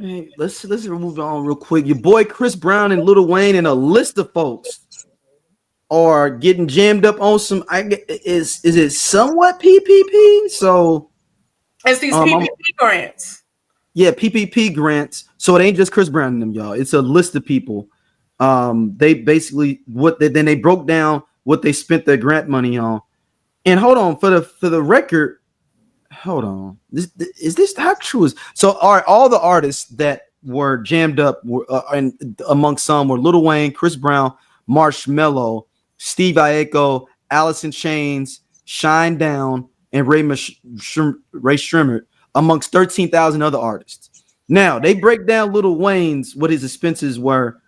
Hey, let's move on real quick. Your boy Chris Brown and Lil Wayne and a list of folks are getting jammed up on some. Is it somewhat PPP? So it's these PPP grants. Yeah, PPP grants. So it ain't just Chris Brown and them, y'all. It's a list of people. They basically then they broke down what they spent their grant money on. And hold on, for the record, hold on. Is this how true is? So all the artists that were jammed up were, and amongst some were Lil Wayne, Chris Brown, Marshmello, Steve Aoki, Alice in Chains, Shine Down, and Ray Shrimmer, amongst 13,000 other artists. Now they break down Lil Wayne's what his expenses were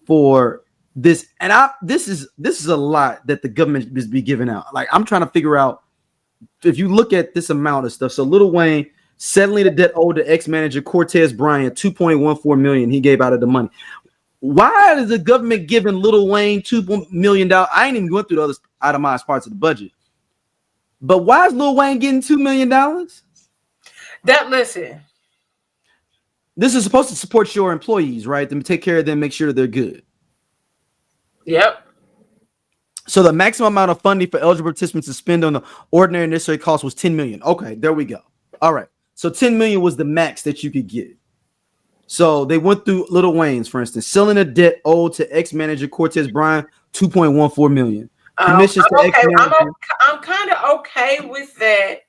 for this, and this is a lot that the government is be giving out. Like, I'm trying to figure out if you look at this amount of stuff. So Lil Wayne settling the debt owed to ex-manager Cortez Bryant, $2.14 million he gave out of the money. Why is the government giving Lil Wayne $2 million? I ain't even going through the other itemized parts of the budget. But why is Lil Wayne getting $2 million? Listen. This is supposed to support your employees, right? To take care of them, make sure they're good. Yep. So the maximum amount of funding for eligible participants to spend on the ordinary necessary cost was $10 million. Okay, there we go. All right. So $10 million was the max that you could get. So they went through Lil Wayne's, for instance, selling a debt owed to ex-manager Cortez Bryant, $2.14 million. Commissions to ex-manager. I'm kind of okay with that,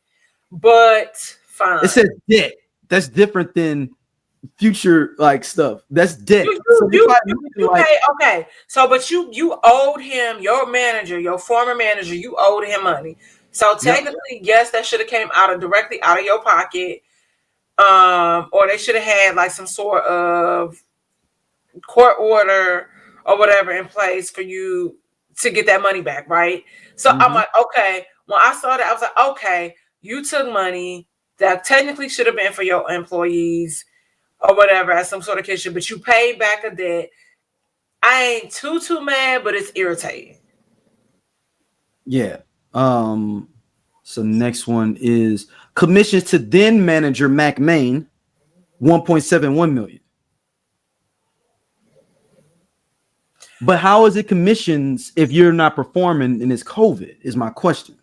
but fine. It says debt. That's different than future like stuff. That's debt. Okay. So, but you owed him, your manager, your former manager, you owed him money. So technically, yes, that should have came directly out of your pocket. Or they should have had like some sort of court order or whatever in place for you to get that money back, right? So I'm like, okay. When I saw that, I was like, okay, you took money that technically should have been for your employees or whatever as some sort of kitchen, but you paid back a debt. I ain't too mad, but it's irritating. Yeah. So next one is commissions to then manager Mac Main, $1.71 million. But how is it commissions if you're not performing and it's COVID? Is my question.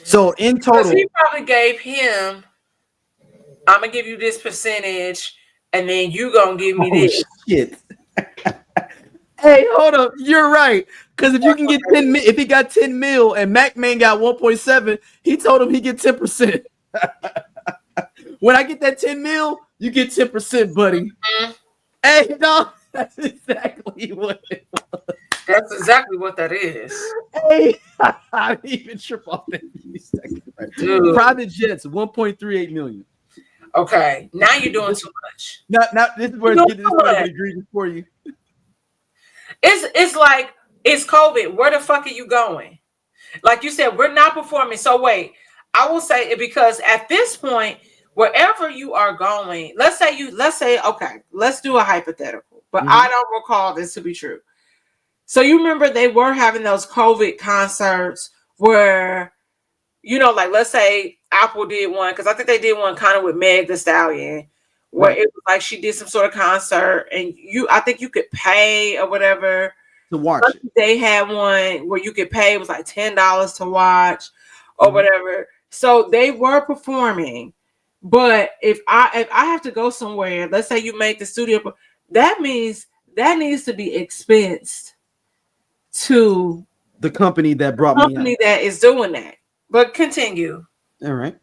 So in total, he probably gave him, I'm gonna give you this percentage, and then you gonna give me this. Shit. Hey, hold up. You're right. Because if you can get 10 if he got 10 mil and Mac Man got 1.7, he told him he get 10%. When I get that 10 mil, you get 10%, buddy. Mm-hmm. Hey, no, that's exactly what it was. That's exactly what that is. Hey, I didn't even trip off that. Private jets, 1.38 million. Okay, now you're doing too much. Now this is where it's getting this egregious for you. It's like it's COVID. Where the fuck are you going? Like you said, we're not performing. So wait, I will say it because at this point, wherever you are going, let's say, okay, let's do a hypothetical, but I don't recall this to be true. So you remember they were having those COVID concerts where, you know, like let's say Apple did one, because I think they did one kind of with Meg Thee Stallion, where it was like she did some sort of concert and I think you could pay or whatever to watch it. They had one where you could pay, it was like $10 to watch or whatever. So they were performing. But if I have to go somewhere, let's say you make the studio, that means that needs to be expensed to the company that brought me out. The company that is doing that. But continue. All right.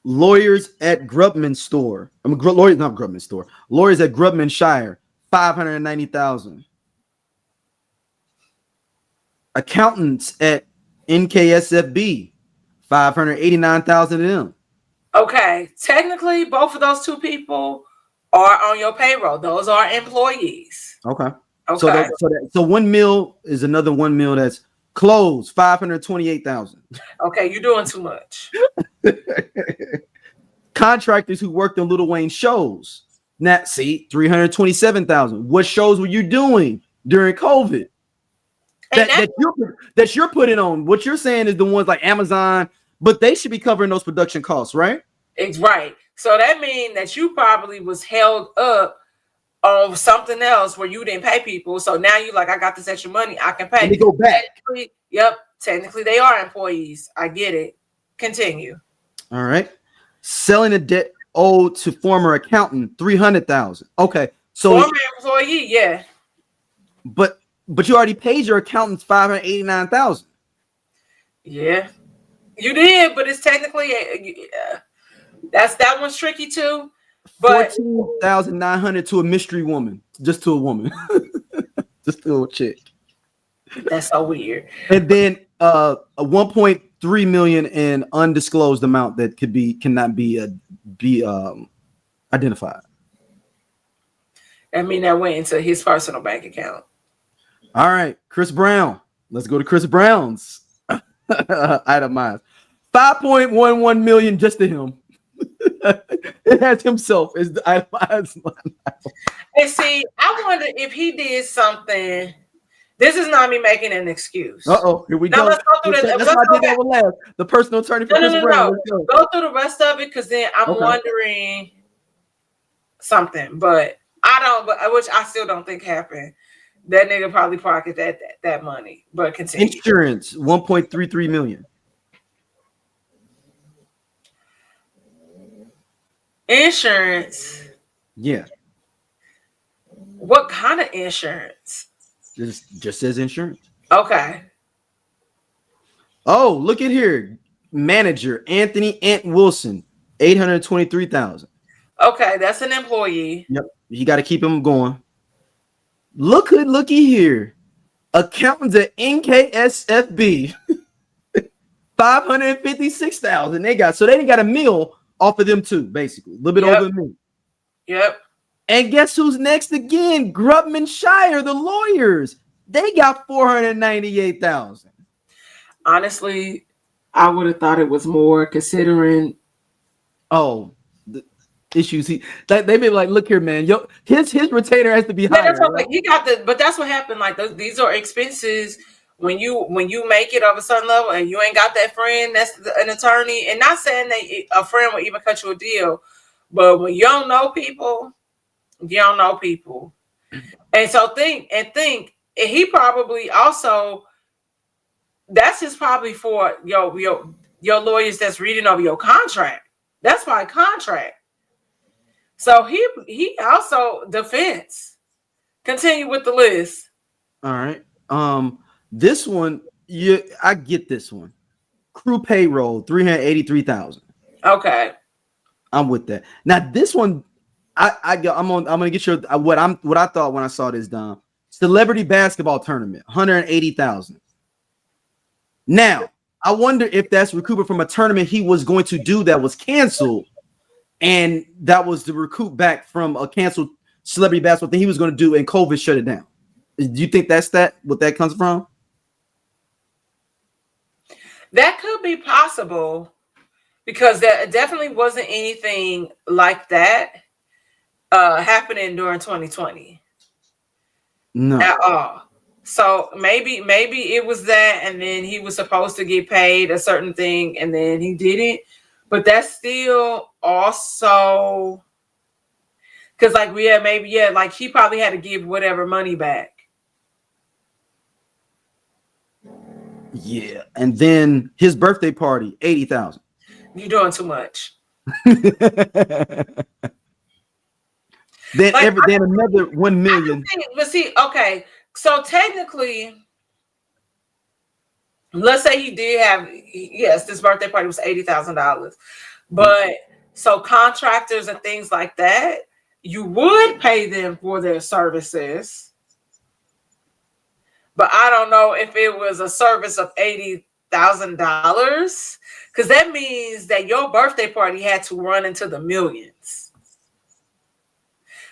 Lawyers at Grubman store. Lawyers at Grubman Shire, $590,000. Accountants at NKSFB, $589,000 of them. Okay, technically, both of those two people are on your payroll. Those are employees. Okay. So 1 mil is another 1 mil that's closed, $528,000. Okay, you're doing too much. Contractors who worked on Lil Wayne shows. Now, see, $327,000. What shows were you doing during COVID? That you're putting on? What you're saying is the ones like Amazon, but they should be covering those production costs, right? It's right. So that means that you probably was held up on something else where you didn't pay people. So now you like, I got this extra money, I can pay. And they go back. Technically they are employees. I get it. Continue. All right. Selling a debt owed to former accountant, $300,000. Okay. So former employee, yeah. But you already paid your accountants $589,000. Yeah. You did, but it's technically that one's tricky too. But 14,900 to a mystery woman, just to a woman, just to a chick. That's so weird. And then a 1.3 million in undisclosed amount that cannot be identified. I mean, that went into his personal bank account. All right, Chris Brown. Let's go to Chris Brown's itemized. 5.11 million just to him. It has himself as the itemized. And see, I wonder if he did something. This is not me making an excuse. Here we go. Let's go through That's why I did that one last. The personal attorney for Chris Brown. Go through the rest of it, because then I'm wondering something, but which I still don't think happened. That nigga probably pocketed that money, but continue. Insurance, 1.33 million. Insurance. Yeah. What kind of insurance? Just says insurance. Okay. Oh, look at here. Manager Anthony Ant Wilson, 823,000. Okay, that's an employee. Yep. You got to keep him going. Looky here. Accountants at NKSFB, 556,000. They got a meal off of them too, basically. A little bit over a meal. Yep. And guess who's next again? Grubman Shire, the lawyers. They got 498,000. Honestly, I would have thought it was more, considering. Oh, the issues. They be like, look here, man. His retainer has to be higher. That's okay. Right? But that's what happened. Like these are expenses when you make it of a certain level, and you ain't got that friend that's an attorney. And not saying that a friend will even cut you a deal, but when you don't know people, you don't know people. And so think, and he probably also, that's just probably for your lawyers that's reading over your contract. That's my contract. So he also defense. Continue with the list. All right. This one, I get this one. Crew payroll, 383,000. Okay. I'm with that. Now this one, I'm gonna get your what I thought when I saw this, Dom. Celebrity basketball tournament, 180,000. Now, I wonder if that's recouping from a tournament he was going to do that was canceled, and that was to recoup back from a canceled celebrity basketball thing he was going to do, and COVID shut it down. Do you think that's what that comes from? That could be possible, because there definitely wasn't anything like that happening during 2020. No. At all. So maybe it was that, and then he was supposed to get paid a certain thing, and then he didn't. But that's still also, because like like he probably had to give whatever money back. Yeah, and then his birthday party, 80,000. You're doing too much. Then another 1 million. But see, okay, so technically, let's say he did have, yes, this birthday party was $80,000, but so contractors and things like that, you would pay them for their services, but I don't know if it was a service of $80,000, because that means that your birthday party had to run into the millions.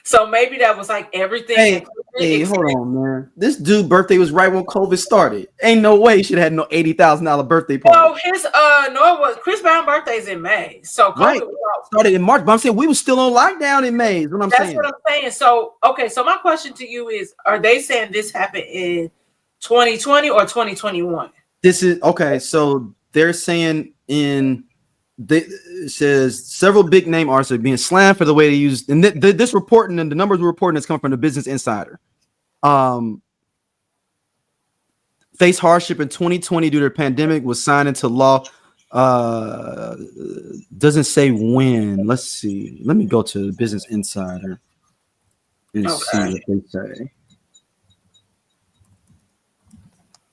So maybe that was like everything. Hey, hold on, man. This dude's birthday was right when COVID started. Ain't no way he should have had no $80,000 birthday party. No, it was Chris Brown's birthday's in May. So COVID started in March, but I'm saying we were still on lockdown in May. Is what I'm saying. That's what I'm saying. So okay, so my question to you is: are they saying this happened in 2020 or 2021? This is okay. So they're saying in it says several big name artists are being slammed for the way they use, and this reporting and the numbers we're reporting is coming from the Business Insider. Face hardship in 2020 due to the pandemic, was signed into law. Doesn't say when. Let's see. Let me go to the Business Insider and see what they say.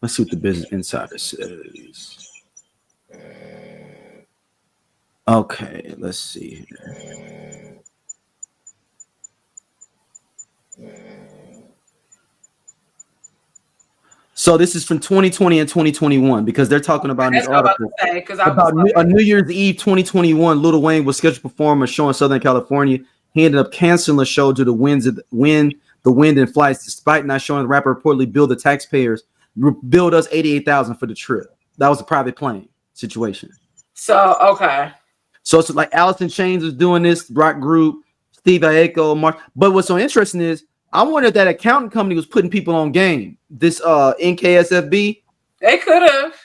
Let's see what the Business Insider says. Okay, let's see here. So this is from 2020 and 2021 because they're talking about this article about a New Year's Eve 2021. Lil Wayne was scheduled to perform a show in Southern California. He ended up canceling the show due to the wind and flights, despite not showing. The rapper reportedly billed the taxpayers, billed us $88,000 for the trip. That was a private plane situation. So okay. So it's like Alice in Chains was doing this, rock group, Steve Aoki, Mark. But what's so interesting is I wonder if that accounting company was putting people on game. This NKSFB. They could have.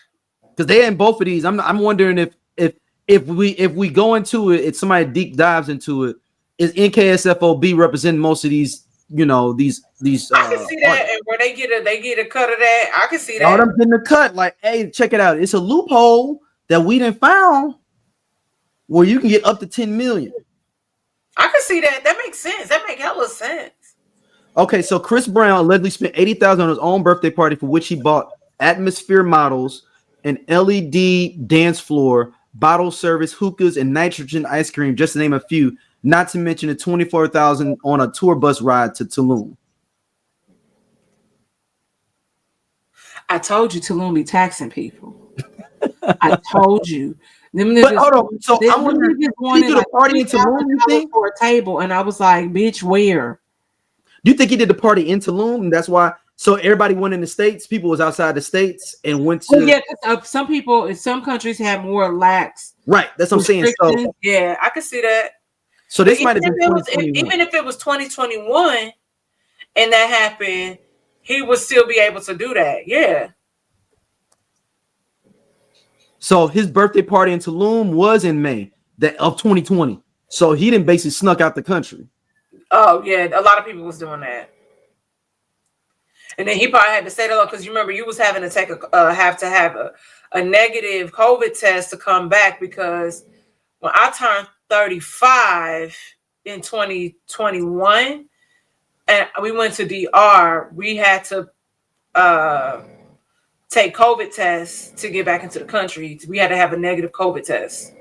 Because they in both of these. I'm wondering if we go into it, if somebody deep dives into it, is NKSFB representing most of these, these I can see that, and where they get a cut of that, I can see that. All them getting a cut, like, hey, check it out. It's a loophole that we done found where you can get up to 10 million. I can see that. That makes sense. That makes hella sense. Okay, so Chris Brown allegedly spent $80,000 on his own birthday party, for which he bought atmosphere models, an LED dance floor, bottle service, hookahs, and nitrogen ice cream, just to name a few. Not to mention the $24,000 on a tour bus ride to Tulum. I told you Tulum be taxing people. I told you. But hold on. So I'm wondering, did he do the party in Tulum, you think? For a table, and I was like, bitch, where? Do you think he did the party in Tulum? And that's why. So everybody went in the States. People was outside the States and went to. Well, yeah, some people in some countries have more lax. Right. That's what I'm saying. So yeah, I can see that. So this might have been even if it was 2021 and that happened, he would still be able to do that. Yeah. So his birthday party in Tulum was in May of 2020. So he didn't basically snuck out the country. Oh yeah, a lot of people was doing that. And then he probably had to stay there because you remember you was having to have to have a negative COVID test to come back, because when I turned 35 in 2021 and we went to DR, we had to take COVID tests to get back into the country. We had to have a negative COVID test.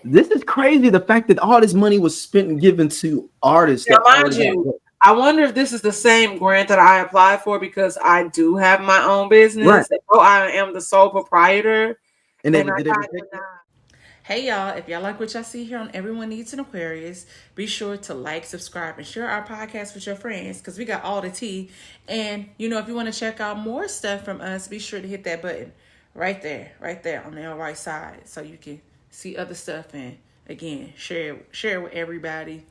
This is crazy. The fact that all this money was spent and given to artists. Now, mind you, I wonder if this is the same grant that I applied for, because I do have my own business. Right. So I am the sole proprietor. And hey y'all, if y'all like what y'all see here on Everyone Needs an Aquarius, be sure to like, subscribe, and share our podcast with your friends, because we got all the tea. And if you want to check out more stuff from us, be sure to hit that button right there on the right side, so you can see other stuff, and again, share it with everybody.